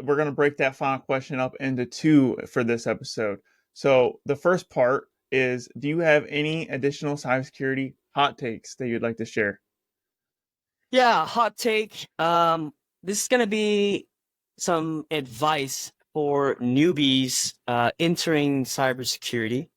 we're gonna break that final question up into two for this episode. So the first part is, do you have any additional cybersecurity hot takes that you'd like to share? Yeah, hot take. This is gonna be some advice for newbies entering cybersecurity,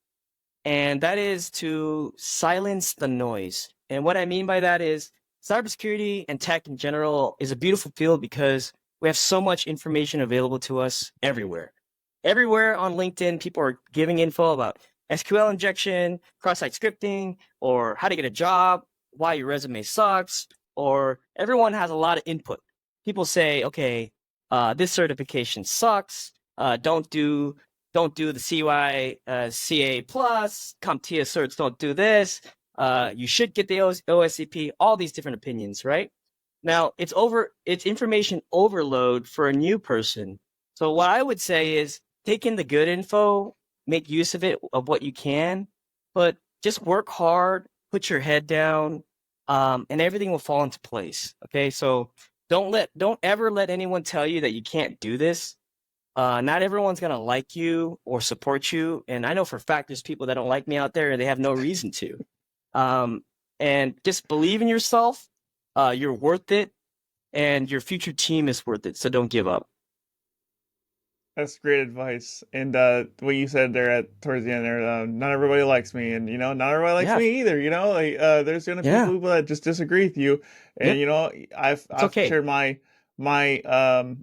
and that is to silence the noise. And what I mean by that is cybersecurity and tech in general is a beautiful field because we have so much information available to us everywhere. Everywhere on LinkedIn, people are giving info about SQL injection, cross-site scripting, or how to get a job, why your resume sucks, or everyone has a lot of input. People say, okay, this certification sucks. Don't do the CY CA plus. CompTIA certs don't do this. You should get the OSCP. All these different opinions, right? Now it's information overload for a new person. So what I would say is take in the good info, make use of it of what you can, but just work hard, put your head down, and everything will fall into place. Okay, so don't ever let anyone tell you that you can't do this. Not everyone's gonna like you or support you, and I know for a fact there's people that don't like me out there and they have no reason to. Um, and just believe in yourself. You're worth it, and your future team is worth it. So don't give up. That's great advice. And what you said there at towards the end there, not everybody likes me, and not everybody likes Yeah, me either. There's gonna be yeah, people that just disagree with you, and yep. It's I've okay. shared my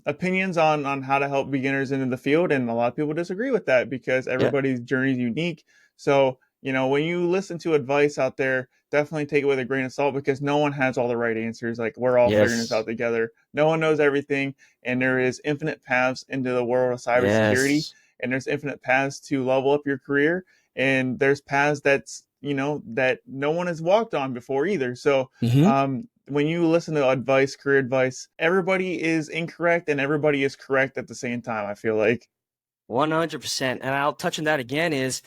opinions on how to help beginners into the field, and a lot of people disagree with that because Yeah. everybody's journey is unique. So when you listen to advice out there, definitely take it with a grain of salt because no one has all the right answers. Like we're all figuring this Yes. out together. No one knows everything, and there is infinite paths into the world of cybersecurity, Yes. and there's infinite paths to level up your career, and there's paths that no one has walked on before either. So Mm-hmm. when you listen to advice, career advice, everybody is incorrect and everybody is correct at the same time, I feel like. 100%. And I'll touch on that again is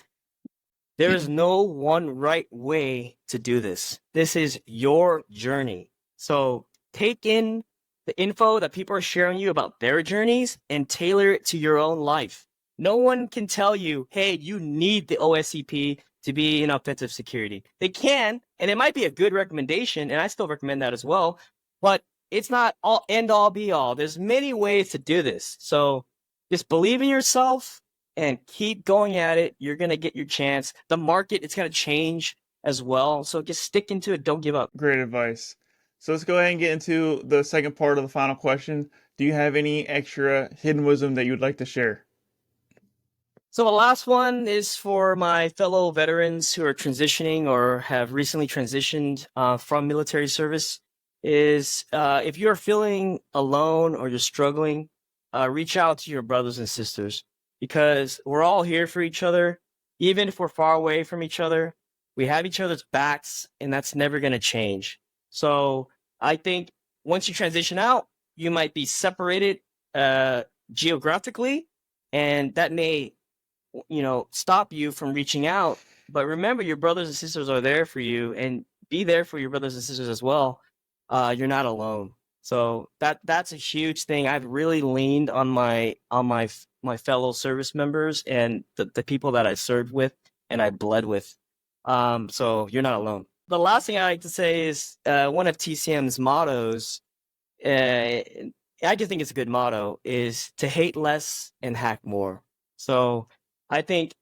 there is no one right way to do this. This is your journey. So take in the info that people are sharing you about their journeys and tailor it to your own life. No one can tell you, hey, you need the OSCP to be in offensive security. They can, and it might be a good recommendation, and I still recommend that as well, but it's not all end all be all. There's many ways to do this. So just believe in yourself and keep going at it. You're going to get your chance. The market, it's going to change as well. So just stick into it. Don't give up. Great advice. So let's go ahead and get into the second part of the final question. Do you have any extra hidden wisdom that you would like to share? So the last one is for my fellow veterans who are transitioning or have recently transitioned from military service. Is if you're feeling alone or you're struggling, reach out to your brothers and sisters because we're all here for each other, even if we're far away from each other. We have each other's backs, and that's never going to change. So I think once you transition out, you might be separated geographically, and that may stop you from reaching out. But remember, your brothers and sisters are there for you, and be there for your brothers and sisters as well. You're not alone. So that's a huge thing. I've really leaned on my fellow service members and the people that I served with and I bled with. So you're not alone. The last thing I like to say is one of TCM's mottos. Uh, I just think it's a good motto is to hate less and hack more. So I think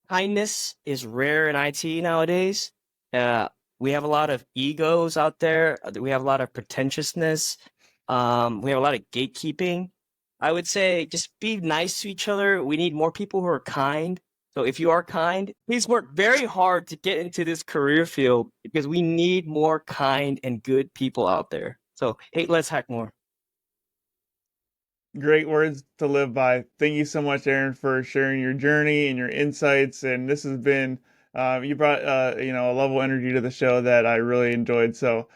kindness is rare in IT nowadays. Uh, we have a lot of egos out there. We have a lot of pretentiousness. We have a lot of gatekeeping. I would say just be nice to each other. We need more people who are kind. So if you are kind, please work very hard to get into this career field because we need more kind and good people out there. So hate less, hack more. Great words to live by. Thank you so much, Aaron, for sharing your journey and your insights. And this has been, you brought, a level of energy to the show that I really enjoyed. So